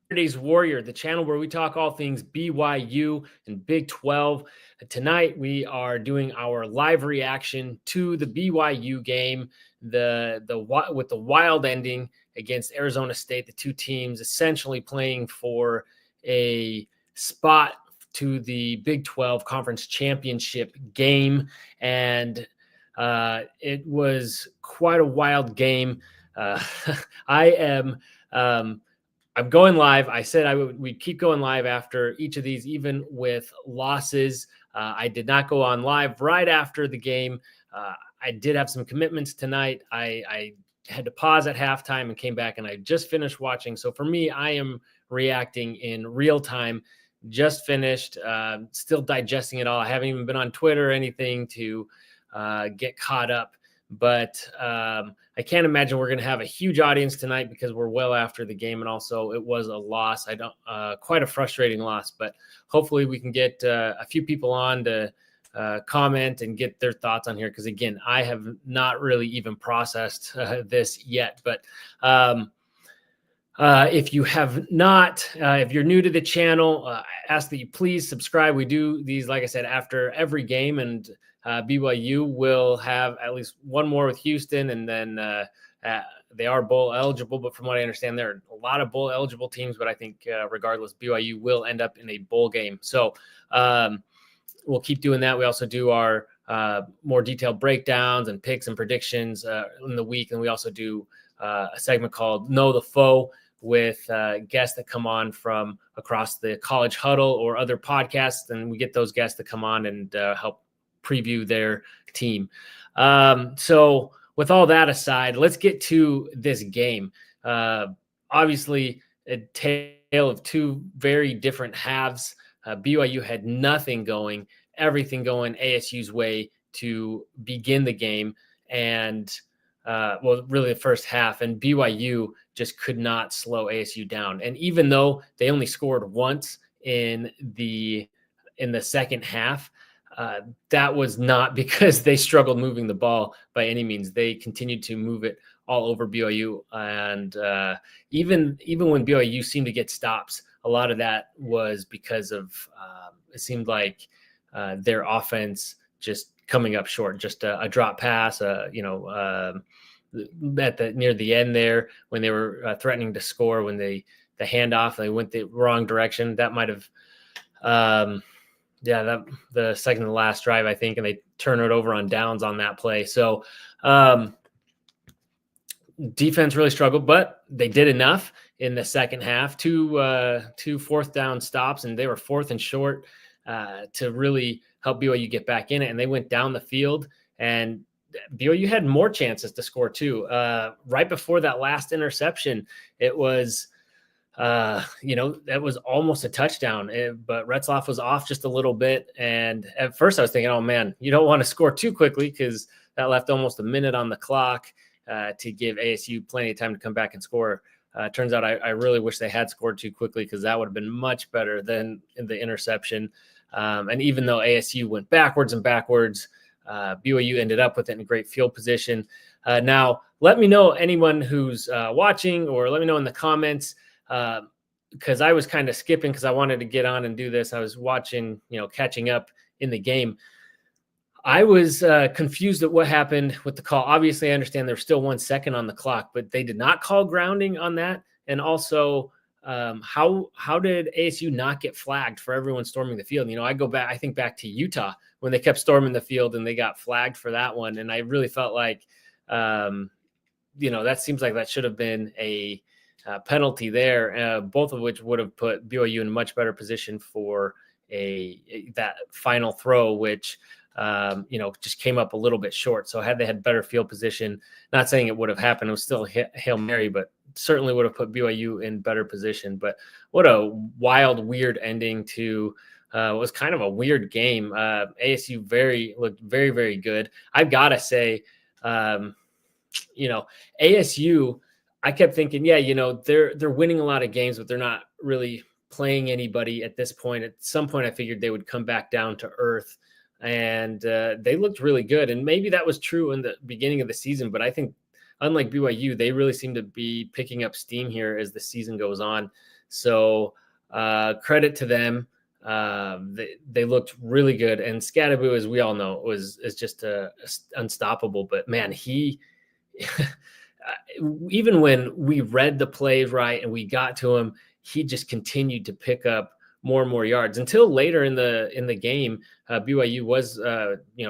Saturday's Warrior, the channel where we talk all things BYU and Big 12. Tonight we are doing our live reaction to the BYU game, with the wild ending against Arizona State. The two teams essentially playing for a spot to the Big 12 Conference Championship game, and it was quite a wild game. I'm going live. I said we'd keep going live after each of these, even with losses. I did not go on live right after the game. I did have some commitments tonight. I had to pause at halftime and came back, and I just finished watching. So for me, I am reacting in real time. Just finished, still digesting it all. I haven't even been on Twitter or anything to get caught up. But I can't imagine we're going to have a huge audience tonight because we're well after the game, and also it was a loss. Quite a frustrating loss, but hopefully we can get a few people on to comment and get their thoughts on here. Because again, I have not really even processed this yet. But if you have not, if you're new to the channel, I ask that you please subscribe. We do these, like I said, after every game, and BYU will have at least one more with Houston, and then they are bowl eligible. But from what I understand, there are a lot of bowl eligible teams. But I think regardless, BYU will end up in a bowl game. So we'll keep doing that. We also do our more detailed breakdowns and picks and predictions in the week. And we also do a segment called Know the Foe, with guests that come on from across the college huddle or other podcasts. And we get those guests to come on and help preview their team. So with all that aside, let's get to this game. Obviously, a tale of two very different halves. BYU had nothing going, everything going ASU's way to begin the game. And really the first half, and BYU just could not slow ASU down. And even though they only scored once in the second half, that was not because they struggled moving the ball by any means. They continued to move it all over BYU. And even when BYU seemed to get stops, a lot of that was because of it seemed like their offense just coming up short, just a drop pass, near the end there when they were threatening to score, when the handoff, they went the wrong direction. That might have, the second to last drive, I think, and they turn it over on downs on that play. So defense really struggled, but they did enough in the second half. Two fourth down stops, and they were fourth and short to really help BYU get back in it. And they went down the field, and BYU had more chances to score too. Right before that last interception, it was, that was almost a touchdown, but Retzloff was off just a little bit. And at first I was thinking, oh man, you don't want to score too quickly, because that left almost a minute on the clock to give ASU plenty of time to come back and score. Turns out I really wish they had scored too quickly, because that would have been much better than in the interception. And even though ASU went backwards and backwards, BYU ended up with it in great field position. Now, let me know, anyone who's watching, or let me know in the comments, because I was kind of skipping because I wanted to get on and do this. I was watching, catching up in the game. I was confused at what happened with the call. Obviously, I understand there's still 1 second on the clock, but they did not call grounding on that. And also, how did ASU not get flagged for everyone storming the field? I think back to Utah when they kept storming the field and they got flagged for that one. And I really felt like, that seems like that should have been a penalty there, both of which would have put BYU in a much better position for that final throw, which, just came up a little bit short. So had they had better field position, not saying it would have happened, it was still a Hail Mary, but certainly would have put BYU in better position. But what a wild, weird ending to what was kind of a weird game. ASU looked very, very good. I've got to say, ASU, I kept thinking, they're winning a lot of games, but they're not really playing anybody at this point. At some point, I figured they would come back down to earth, and they looked really good. And maybe that was true in the beginning of the season, but I think unlike BYU, they really seem to be picking up steam here as the season goes on. So credit to them. They looked really good, and Scadaboo, as we all know, is just unstoppable. But man, he even when we read the plays right and we got to him, he just continued to pick up more and more yards until later in the game. BYU was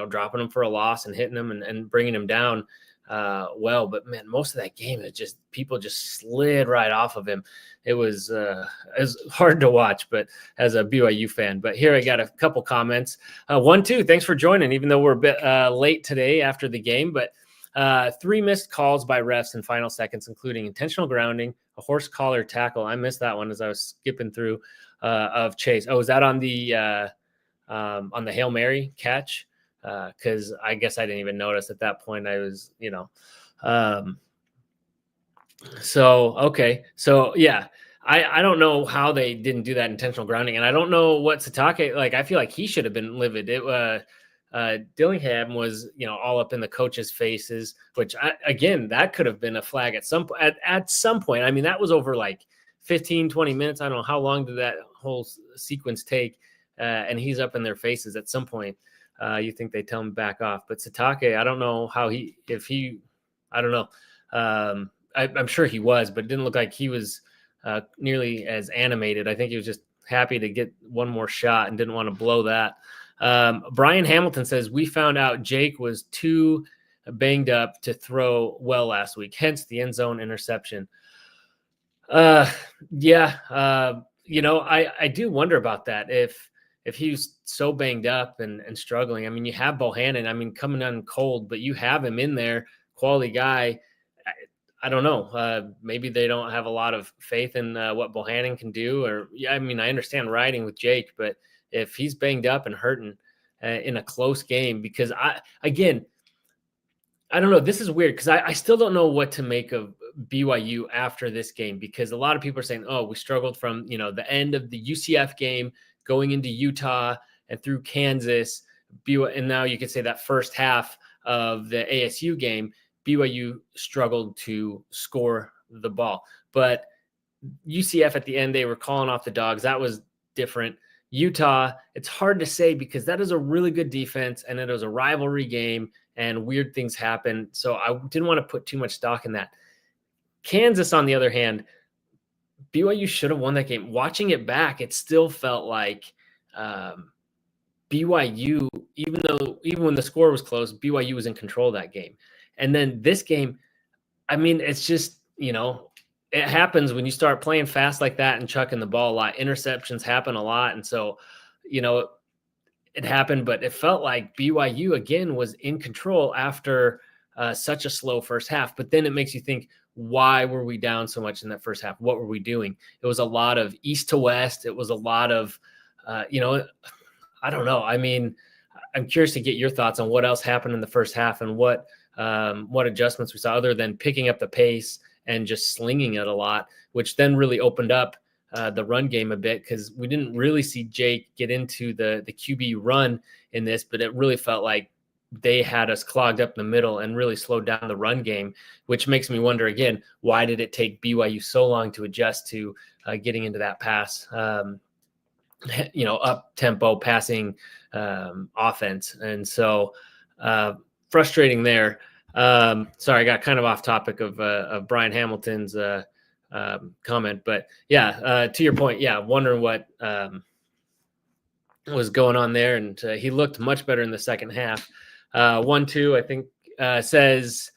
dropping him for a loss and hitting him and bringing him down. But man, most of that game, people just slid right off of him. It was hard to watch, but as a BYU fan. But here I got a couple comments. 1-2, thanks for joining, even though we're a bit late today after the game. But 3 missed calls by refs in final seconds, including intentional grounding, a horse collar tackle. I missed that one as I was skipping through of Chase. Oh, is that on the Hail Mary catch? Because I guess I didn't even notice at that point. I was, So yeah, I don't know how they didn't do that intentional grounding, and I don't know what Satake, like, I feel like he should have been livid. Dillingham was, all up in the coaches' faces, which that could have been a flag at some point. I mean, that was over like 15, 20 minutes. I don't know how long did that whole sequence take. And he's up in their faces at some point. You think they tell him back off, but Satake, I don't know I don't know. I'm sure he was, but it didn't look like he was nearly as animated. I think he was just happy to get one more shot and didn't want to blow that. Brian Hamilton says, we found out Jake was too banged up to throw well last week, hence the end zone interception. I do wonder about that. If he was so banged up and struggling, I mean, you have Bohannon, coming on cold, but you have him in there, quality guy. I don't know. Maybe they don't have a lot of faith in what Bohannon can do. I understand riding with Jake, but if he's banged up and hurting in a close game, because I don't know. This is weird because I still don't know what to make of BYU after this game, because a lot of people are saying, oh, we struggled from, the end of the UCF game going into Utah and through Kansas. And now you could say that first half of the ASU game, BYU struggled to score the ball. But UCF at the end, they were calling off the dogs. That was different. Utah, it's hard to say because that is a really good defense and it was a rivalry game and weird things happen. So I didn't want to put too much stock in that. Kansas, on the other hand, BYU should have won that game. Watching it back, it still felt like BYU, even when the score was close, BYU was in control of that game. And then this game, it's just, it happens when you start playing fast like that and chucking the ball a lot. Interceptions happen a lot. And so, it happened, but it felt like BYU again was in control after such a slow first half. But then it makes you think, why were we down so much in that first half? What were we doing? It was a lot of east to west. It was a lot of, I don't know. I'm curious to get your thoughts on what else happened in the first half and what adjustments we saw other than picking up the pace and just slinging it a lot, which then really opened up the run game a bit, because we didn't really see Jake get into the QB run in this, but it really felt like they had us clogged up in the middle and really slowed down the run game, which makes me wonder again, why did it take BYU so long to adjust to getting into that pass, up tempo passing offense. And so frustrating there. Sorry, I got kind of off topic of Brian Hamilton's comment, but to your point, wondering what was going on there. And he looked much better in the second half. 1-2, I think, says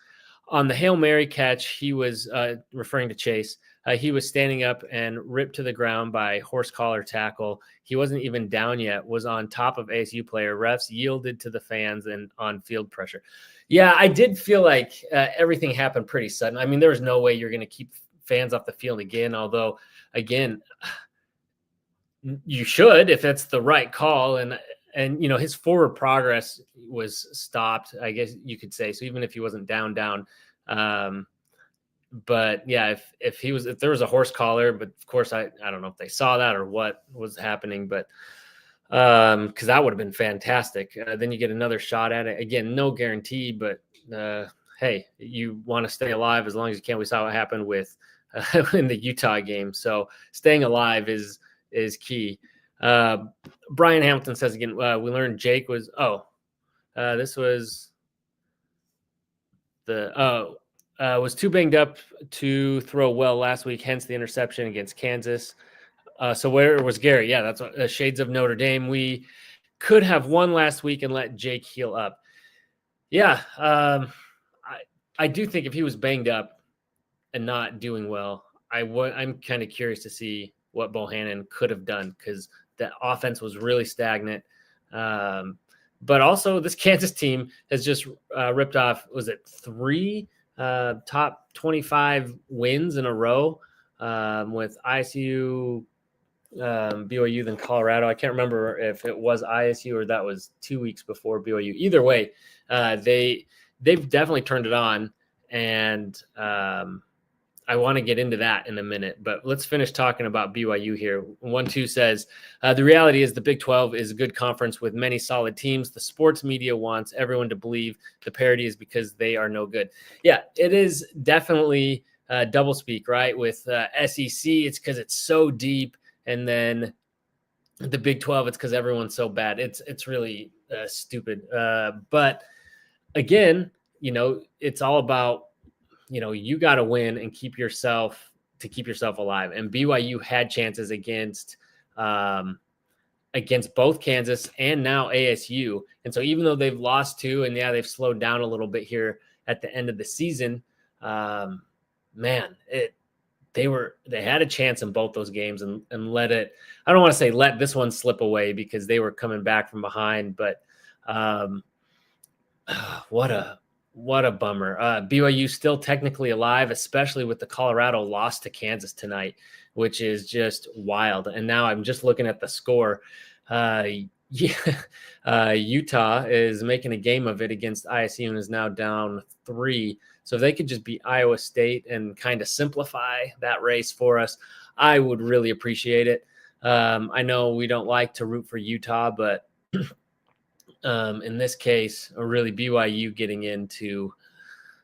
on the Hail Mary catch, he was referring to Chase. He was standing up and ripped to the ground by horse collar tackle. He wasn't even down yet, was on top of ASU player. Refs yielded to the fans and on field pressure. Yeah, I did feel like everything happened pretty sudden. There was no way you're going to keep fans off the field again, although, again, you should if that's the right call. And his forward progress was stopped, I guess you could say. So even if he wasn't down. But yeah, if there was a horse collar, but of course I don't know if they saw that or what was happening, but because that would have been fantastic. Then you get another shot at it. Again, no guarantee, but hey, you want to stay alive as long as you can. We saw what happened with in the Utah game. So staying alive is key. Brian Hamilton says again, we learned Jake was this was was too banged up to throw well last week, hence the interception against Kansas. So where was Gary? Yeah, that's what, shades of Notre Dame. We could have won last week and let Jake heal up. Yeah, I do think if he was banged up and not doing well, I'm kind of curious to see what Bohannon could have done, because the offense was really stagnant. But also this Kansas team has just ripped off, was it 3 top 25 wins in a row, with ISU, BYU, then Colorado. I can't remember if it was ISU or that was 2 weeks before BYU. Either way, they've definitely turned it on, and I want to get into that in a minute, but let's finish talking about BYU here. 1-2 says, the reality is the Big 12 is a good conference with many solid teams. The sports media wants everyone to believe the parity is because they are no good. Yeah, it is definitely double speak, right? With SEC, it's because it's so deep. And then the Big 12, it's because everyone's so bad. It's really stupid. But again, it's all about, you got to win and keep yourself alive. And BYU had chances against both Kansas and now ASU. And so even though they've lost 2 and they've slowed down a little bit here at the end of the season, they had a chance in both those games and let it, I don't want to say let this one slip away, because they were coming back from behind, but what a bummer. BYU still technically alive, especially with the Colorado loss to Kansas tonight, which is just wild. And now I'm just looking at the score. Utah is making a game of it against ISU and is now down 3. So if they could just beat Iowa State and kind of simplify that race for us, I would really appreciate it. I know we don't like to root for Utah, but in this case, or really BYU getting into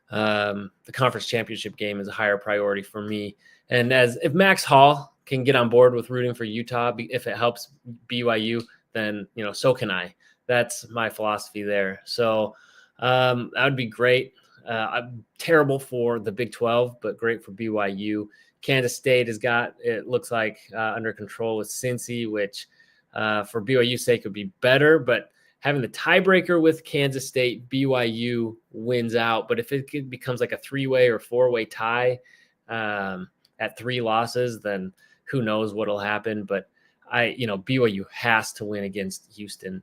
the conference championship game is a higher priority for me. And if Max Hall can get on board with rooting for Utah, if it helps BYU, then, so can I. That's my philosophy there. So that would be great. I'm terrible for the Big 12, but great for BYU. Kansas State has got, it looks like, under control with Cincy, which for BYU's sake would be better, but having the tiebreaker with Kansas State, BYU wins out. But if it becomes like a 3-way or 4-way tie at 3 losses, then who knows what'll happen. But BYU has to win against Houston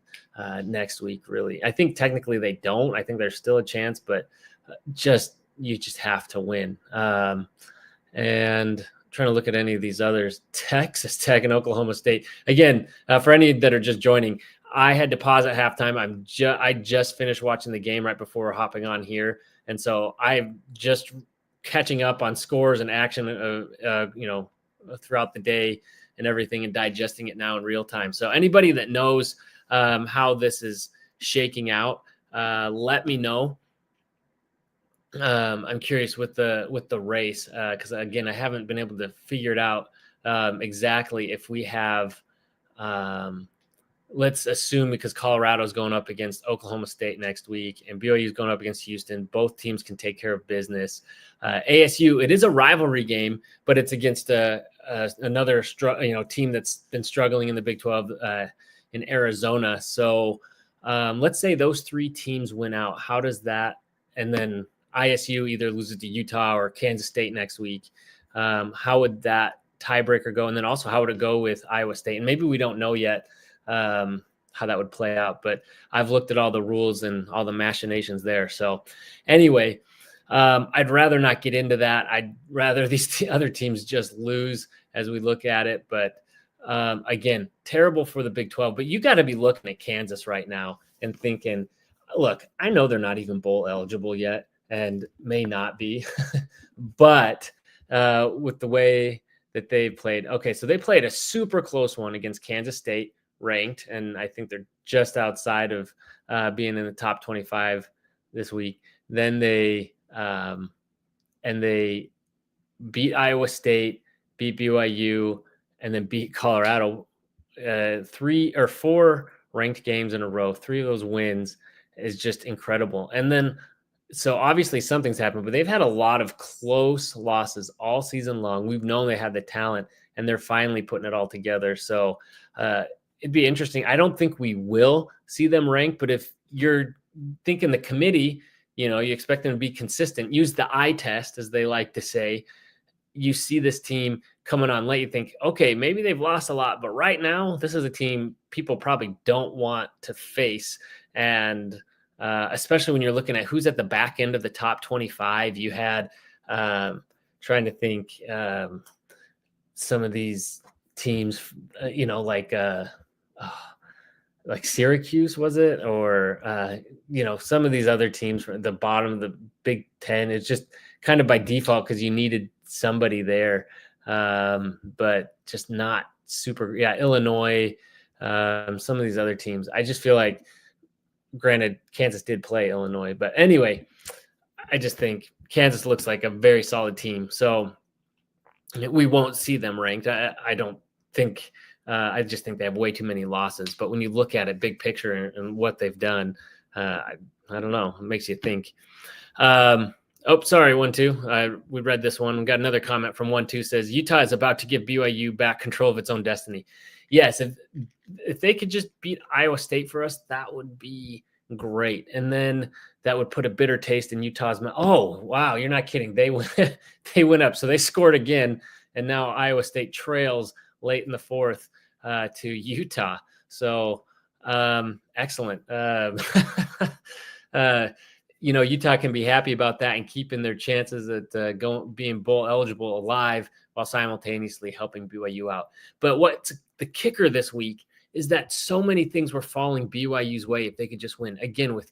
next week, really. I think technically they don't. I think there's still a chance, but you just have to win. And I'm trying to look at any of these others. Texas Tech and Oklahoma State. Again, for any that are just joining, I had to pause at halftime. I just finished watching the game right before hopping on here, and so I'm just catching up on scores and action, throughout the day and everything, and digesting it now in real time. So anybody that knows how this is shaking out, let me know. I'm curious with the race, because again, I haven't been able to figure it out exactly if we have. Let's assume, because Colorado's going up against Oklahoma State next week and BYU is going up against Houston, both teams can take care of business. ASU, it is a rivalry game, but it's against another team that's been struggling in the Big 12 in Arizona. So let's say those 3 teams win out. How does that? And then ISU either loses to Utah or Kansas State next week. How would that tiebreaker go? And then also, how would it go with Iowa State? And maybe we don't know yet how that would play out, but I've looked at all the rules and all the machinations there. So anyway, I'd rather not get into that. I'd rather these other teams just lose as we look at it. But again, terrible for the Big 12, but you got to be looking at Kansas right now and thinking, look, I know they're not even bowl eligible yet and may not be, but with the way that they played, okay, so they played a super close one against Kansas State, ranked, and I think they're just outside of being in the top 25 this week. Then they beat Iowa State, beat BYU, and then beat Colorado. 3 or 4 ranked games in a row. 3 of those wins is just incredible. And then, so obviously something's happened, but they've had a lot of close losses all season long. We've known they had the talent, and they're finally putting it all together. So it'd be interesting. I don't think we will see them ranked, but if you're thinking the committee, you expect them to be consistent, use the eye test, as they like to say. You see this team coming on late, you think, okay, maybe they've lost a lot, but right now, this is a team people probably don't want to face. And especially when you're looking at who's at the back end of the top 25, you had, trying to think, some of these teams, like Syracuse, was it? Or, some of these other teams from the bottom of the Big Ten. It's just kind of by default because you needed somebody there, but just not super. Yeah, Illinois, some of these other teams. I just feel like, granted, Kansas did play Illinois, but anyway, I just think Kansas looks like a very solid team. So we won't see them ranked. I don't think. I just think they have way too many losses. But when you look at it, big picture, and what they've done, I don't know. It makes you think. Sorry, 1-2. We read this one. We got another comment from 1-2. Says Utah is about to give BYU back control of its own destiny. Yes, if they could just beat Iowa State for us, that would be great. And then that would put a bitter taste in Utah's mouth. Oh, wow, you're not kidding. They went up. So they scored again, and now Iowa State trails late in the fourth to Utah. So excellent. Utah can be happy about that and keeping their chances at being bowl eligible alive while simultaneously helping BYU out. But what's the kicker this week is that so many things were falling BYU's way if they could just win. Again, with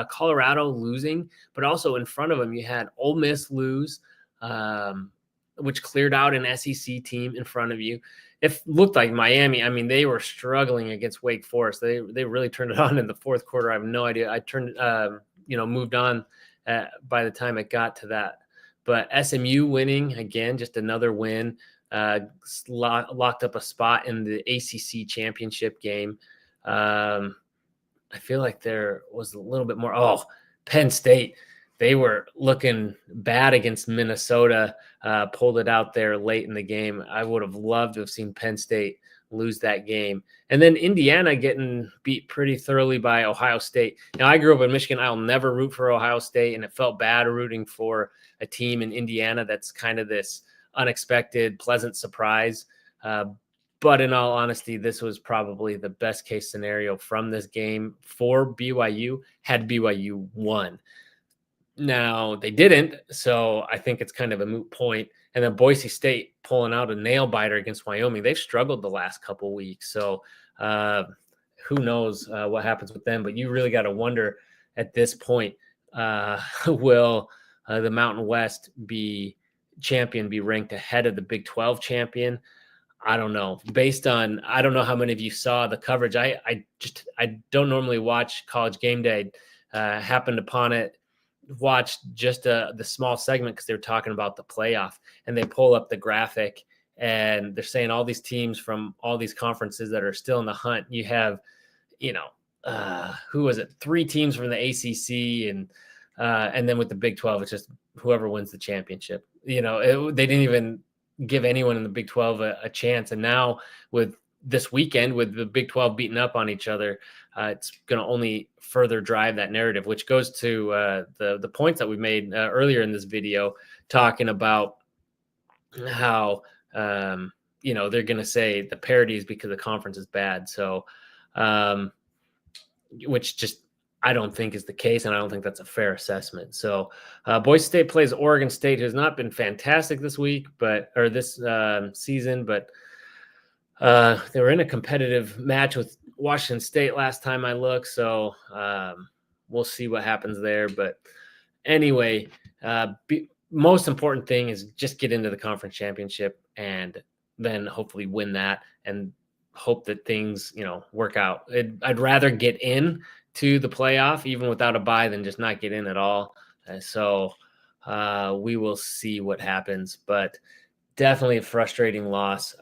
Colorado losing, but also in front of them, you had Ole Miss lose, which cleared out an SEC team in front of you. It looked like Miami. I mean, they were struggling against Wake Forest. They really turned it on in the fourth quarter. I have no idea. I moved on by the time it got to that. But SMU winning again, just another win, locked up a spot in the ACC championship game. I feel like there was a little bit more. Oh, Penn State, they were looking bad against Minnesota, pulled it out there late in the game. I would have loved to have seen Penn State lose that game. And then Indiana getting beat pretty thoroughly by Ohio State. Now, I grew up in Michigan. I'll never root for Ohio State, and it felt bad rooting for a team in Indiana that's kind of this unexpected, pleasant surprise. But in all honesty, this was probably the best case scenario from this game for BYU had BYU won. Now, they didn't, so I think it's kind of a moot point. And then Boise State pulling out a nail-biter against Wyoming. They've struggled the last couple weeks, so who knows what happens with them. But you really got to wonder at this point, will the Mountain West champion be ranked ahead of the Big 12 champion? I don't know. I don't know how many of you saw the coverage. I don't normally watch College Game Day. Happened upon it, watched just the small segment because they were talking about the playoff, and they pull up the graphic and they're saying all these teams from all these conferences that are still in the hunt. You have, who was it? 3 teams from the ACC, and then with the Big 12, it's just whoever wins the championship. They didn't even give anyone in the Big 12 a chance. And now with this weekend, with the Big 12 beating up on each other, it's going to only further drive that narrative, which goes to the points that we made earlier in this video, talking about how, they're going to say the parity is because the conference is bad. So, which just, I don't think is the case, and I don't think that's a fair assessment. So Boise State plays Oregon State, who's not been fantastic this season, but they were in a competitive match with Washington State last time I looked. So we'll see what happens there. But anyway, most important thing is just get into the conference championship and then hopefully win that and hope that things, work out. I'd rather get in to the playoff even without a bye than just not get in at all. So we will see what happens, but definitely a frustrating loss.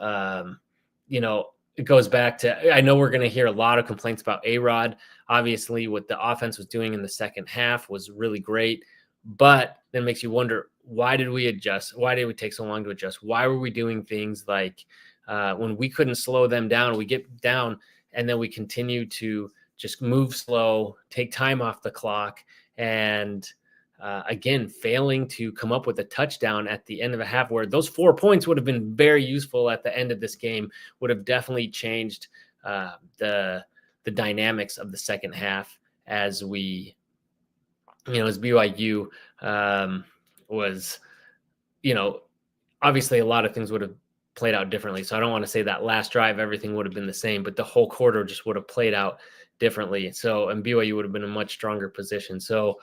It goes back to, I know we're going to hear a lot of complaints about A-Rod. Obviously, what the offense was doing in the second half was really great, but then makes you wonder, why did we adjust? Why did we take so long to adjust? Why were we doing things like when we couldn't slow them down, we get down and then we continue to just move slow, take time off the clock, and again, failing to come up with a touchdown at the end of a half, where those 4 points would have been very useful at the end of this game, would have definitely changed the dynamics of the second half as BYU was, obviously a lot of things would have played out differently. So I don't want to say that last drive, everything would have been the same, but the whole quarter just would have played out differently. So, and BYU would have been in a much stronger position. So,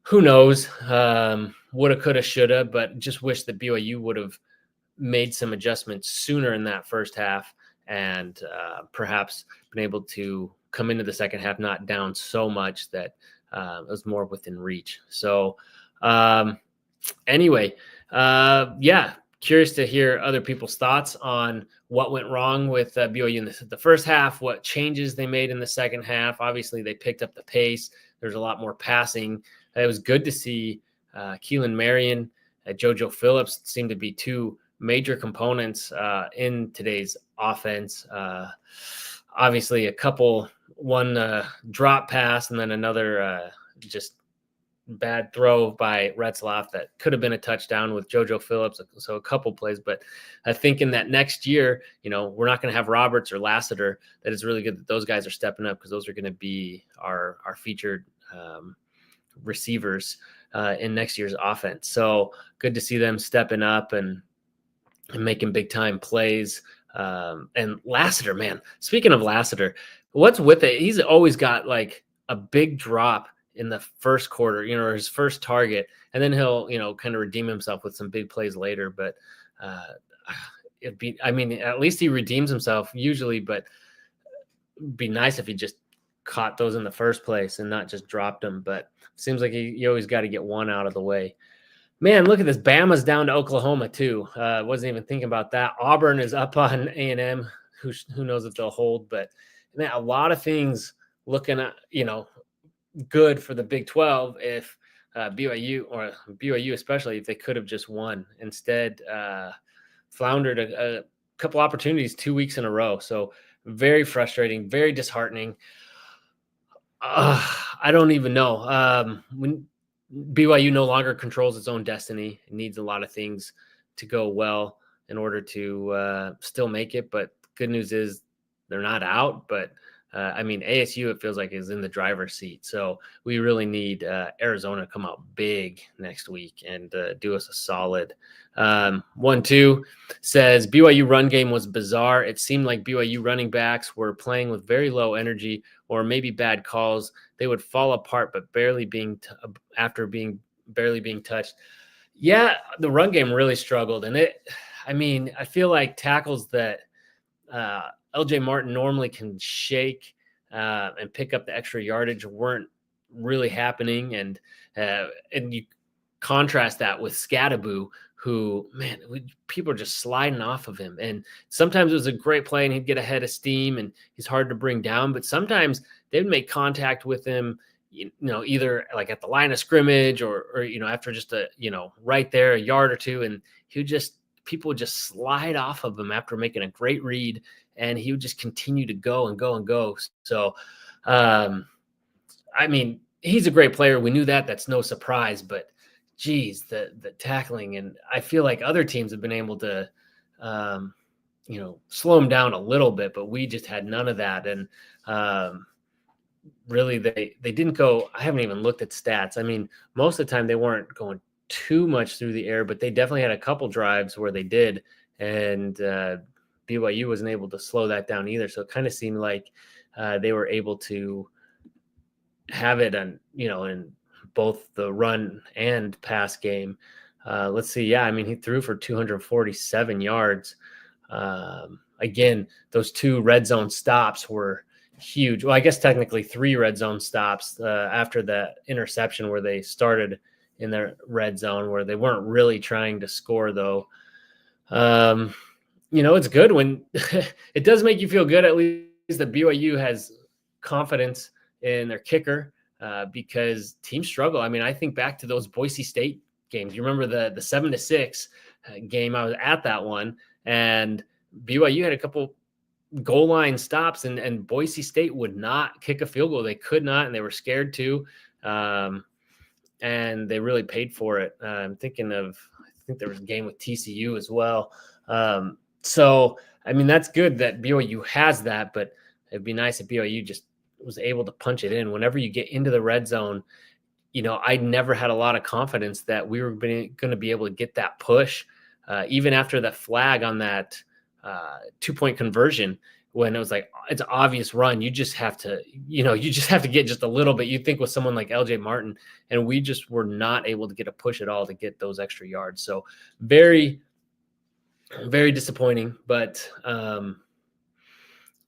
who knows? Woulda, coulda, shoulda, but just wish that BYU would have made some adjustments sooner in that first half and perhaps been able to come into the second half not down so much that it was more within reach. So anyway, curious to hear other people's thoughts on what went wrong with BYU in the first half, what changes they made in the second half. Obviously, they picked up the pace. There's a lot more passing. It was good to see Keelan Marion, JoJo Phillips seem to be two major components in today's offense. Obviously, one drop pass and then another just bad throw by Retzlaff that could have been a touchdown with JoJo Phillips. So a couple plays, but I think in that next year, we're not going to have Roberts or Lassiter. That is really good that those guys are stepping up because those are going to be our featured receivers in next year's offense. So good to see them stepping up and making big time plays. And Lassiter, man, speaking of Lassiter, what's with it? He's always got like a big drop in the first quarter, or his first target, and then he'll, kind of redeem himself with some big plays later. But at least he redeems himself usually, but it'd be nice if he just caught those in the first place and not just dropped them. But seems like you always got to get one out of the way. Man, look at this. Bama's down to Oklahoma too. Wasn't even thinking about that. Auburn is up on A&M. Who knows if they'll hold? But man, a lot of things looking at, good for the Big 12 if BYU especially, if they could have just won. Instead, floundered a couple opportunities 2 weeks in a row. So very frustrating, very disheartening. I don't even know. When BYU no longer controls its own destiny, it needs a lot of things to go well in order to still make it. But good news is they're not out. But ASU, it feels like, is in the driver's seat. So we really need Arizona to come out big next week and do us a solid. 1-2 says BYU run game was bizarre. It seemed like BYU running backs were playing with very low energy or maybe bad calls. They would fall apart, but barely being touched. Yeah, the run game really struggled. And I feel like tackles that LJ Martin normally can shake and pick up the extra yardage weren't really happening. And you contrast that with Scadaboo, who, man, people are just sliding off of him. And sometimes it was a great play and he'd get ahead of steam and he's hard to bring down. But sometimes they'd make contact with him, either like at the line of scrimmage or after just right there, a yard or two. And people would just slide off of him after making a great read. And he would just continue to go and go and go. So, he's a great player. We knew that. That's no surprise. But, geez, the tackling. And I feel like other teams have been able to, slow him down a little bit. But we just had none of that. And really, they didn't go. I haven't even looked at stats. Most of the time they weren't going too much through the air. But they definitely had a couple drives where they did. And BYU wasn't able to slow that down either. So it kind of seemed like they were able to have it in both the run and pass game. Let's see. Yeah, he threw for 247 yards. Again, those 2 red zone stops were huge. Well, I guess technically 3 red zone stops after the interception where they started, in their red zone where they weren't really trying to score, though. It's good when it does make you feel good, at least that BYU has confidence in their kicker, because teams struggle. I mean, I think back to those Boise State games. You remember the 7-6 game? I was at that one, and BYU had a couple goal line stops, and Boise State would not kick a field goal. They could not, and they were scared to. And they really paid for it. I think there was a game with TCU as well. So, I mean, that's good that BYU has that, but it'd be nice if BYU just was able to punch it in. Whenever you get into the red zone, I never had a lot of confidence that we were going to be able to get that push, even after that flag on that 2-point conversion, when it was like, it's an obvious run. You just have to get just a little bit. You think with someone like LJ Martin, and we just were not able to get a push at all to get those extra yards. So very, very disappointing. But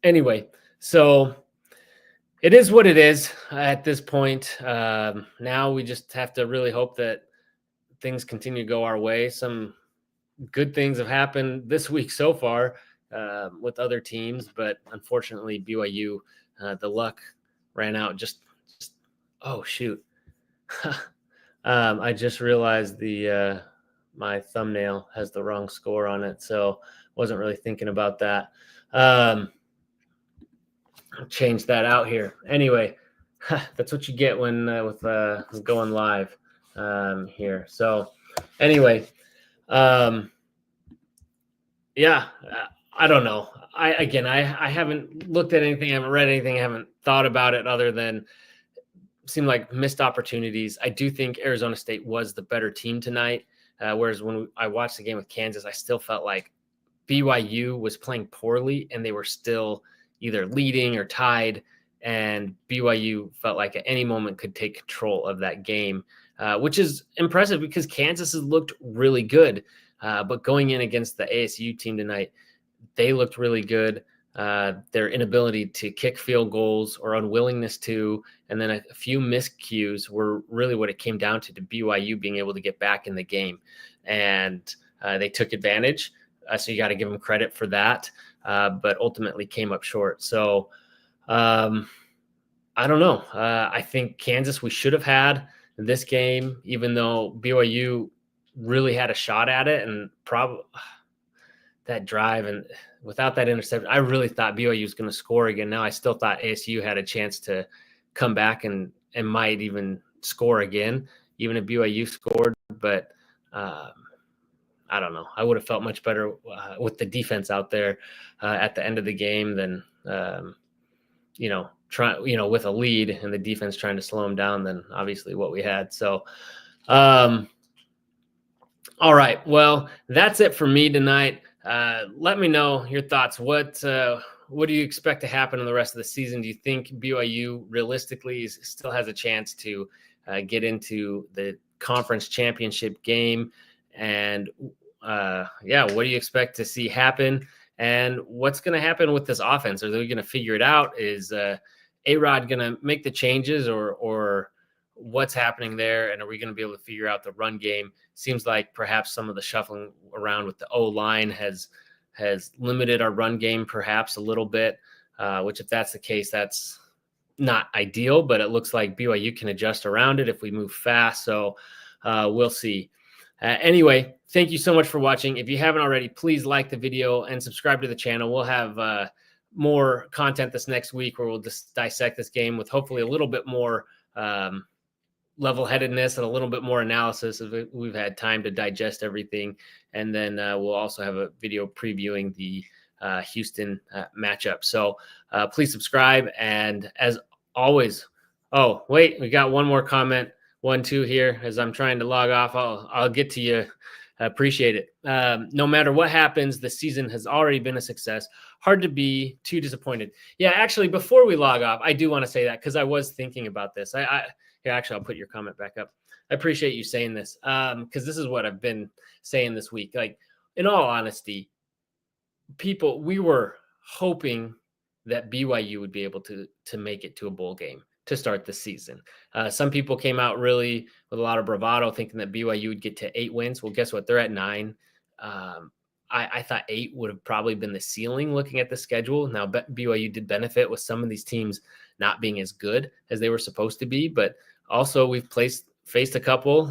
anyway, so it is what it is at this point. Now we just have to really hope that things continue to go our way. Some good things have happened this week so far with other teams, but unfortunately BYU, the luck ran out. Oh shoot. I just realized my thumbnail has the wrong score on it, so wasn't really thinking about that. I'll change that out here. Anyway, that's what you get when with going live here. So anyway, yeah, I don't know. I haven't looked at anything, I haven't read anything, I haven't thought about it other than seemed like missed opportunities. I do think Arizona State was the better team tonight, whereas when I watched the game with Kansas, I still felt like BYU was playing poorly and they were still either leading or tied, and BYU felt like at any moment could take control of that game, which is impressive because Kansas has looked really good. But going in against the ASU team tonight, they looked really good. Their inability to kick field goals or unwillingness to, and then a few miscues were really what it came down to BYU being able to get back in the game. And they took advantage. So you got to give them credit for that, but ultimately came up short. So I don't know. I think Kansas, we should have had this game, even though BYU really had a shot at it, and probably that drive, and without that interception, I really thought BYU was going to score again. Now I still thought ASU had a chance to come back and might even score again, even if BYU scored. But I don't know. I would have felt much better with the defense out there at the end of the game than with a lead and the defense trying to slow them down than obviously what we had. So. All right. Well, that's it for me tonight. Let me know your thoughts. What do you expect to happen in the rest of the season? Do you think BYU realistically still has a chance to get into the conference championship game? And what do you expect to see happen? And what's going to happen with this offense? Are they going to figure it out? Is A-Rod going to make the changes, or what's happening there? And are we going to be able to figure out the run game? Seems like perhaps some of the shuffling around with the O-line has limited our run game perhaps a little bit, which if that's the case, that's not ideal, but it looks like BYU can adjust around it if we move fast. So we'll see. Anyway, thank you so much for watching. If you haven't already, please like the video and subscribe to the channel. We'll have more content this next week where we'll just dissect this game with hopefully a little bit more level-headedness and a little bit more analysis as we've had time to digest everything. And then we'll also have a video previewing the Houston matchup. So please subscribe. And as always, oh, wait, we got one more comment, 1-2 here as I'm trying to log off. I'll get to you. I appreciate it. No matter what happens, the season has already been a success. Hard to be too disappointed. Yeah, actually, before we log off, I do want to say that because I was thinking about this. Actually, I'll put your comment back up. I appreciate you saying this because this is what I've been saying this week. Like, in all honesty, we were hoping that BYU would be able to make it to a bowl game to start the season. Some people came out really with a lot of bravado, thinking that BYU would get to 8 wins. Well, guess what? They're at 9. I thought 8 would have probably been the ceiling looking at the schedule. Now, BYU did benefit with some of these teams not being as good as they were supposed to be, but also we've faced a couple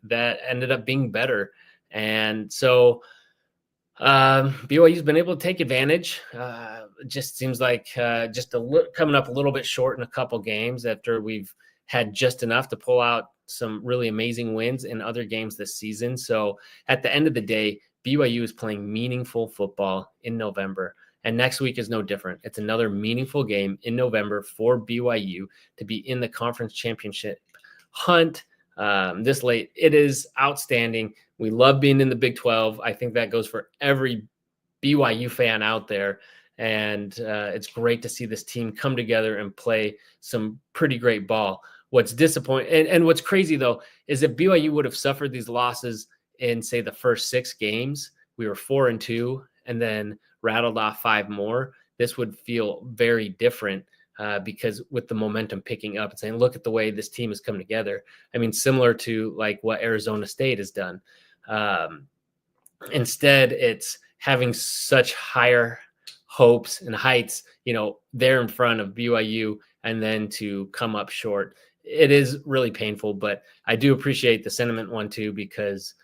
that ended up being better. And so BYU's been able to take advantage. Just seems like coming up a little bit short in a couple games after we've had just enough to pull out some really amazing wins in other games this season. So at the end of the day, BYU is playing meaningful football in November. And next week is no different. It's another meaningful game in November for BYU to be in the conference championship hunt this late. It is outstanding. We love being in the Big 12. I think that goes for every BYU fan out there. And it's great to see this team come together and play some pretty great ball. What's disappointing and what's crazy, though, is if BYU would have suffered these losses in, say, the first 6 games, we were 4-2 and then rattled off 5 more, this would feel very different because with the momentum picking up and saying, look at the way this team has come together. I mean, similar to like what Arizona State has done. Instead, it's having such higher hopes and heights, there in front of BYU and then to come up short. It is really painful, but I do appreciate the sentiment one too, because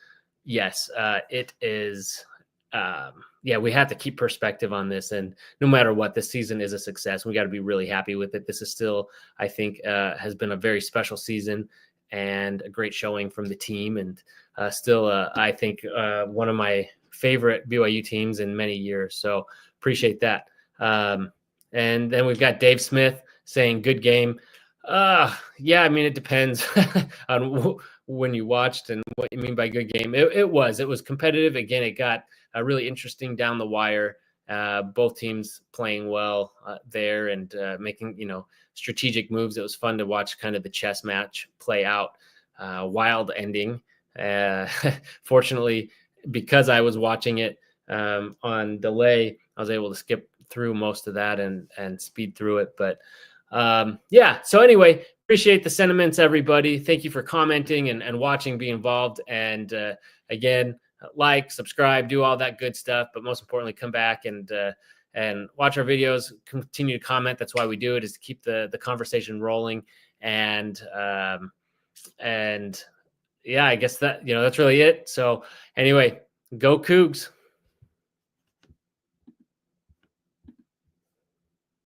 yes, it is. We have to keep perspective on this, and no matter what, this season is a success. We got to be really happy with it. This is still, I think, has been a very special season and a great showing from the team, and still, I think, one of my favorite BYU teams in many years. So appreciate that. And then we've got Dave Smith saying, "Good game." Yeah, I mean, it depends on when you watched and what you mean by good game. It was competitive. Again, it got really interesting down the wire. Both teams playing well there and making, strategic moves. It was fun to watch kind of the chess match play out. Wild ending. Fortunately, because I was watching it on delay, I was able to skip through most of that and speed through it. But so anyway, appreciate the sentiments, everybody. Thank you for commenting and watching, be involved. And again, like, subscribe, do all that good stuff. But most importantly, come back and watch our videos, continue to comment. That's why we do it, is to keep the conversation rolling. And yeah, I guess that, that's really it. So anyway, go Cougs.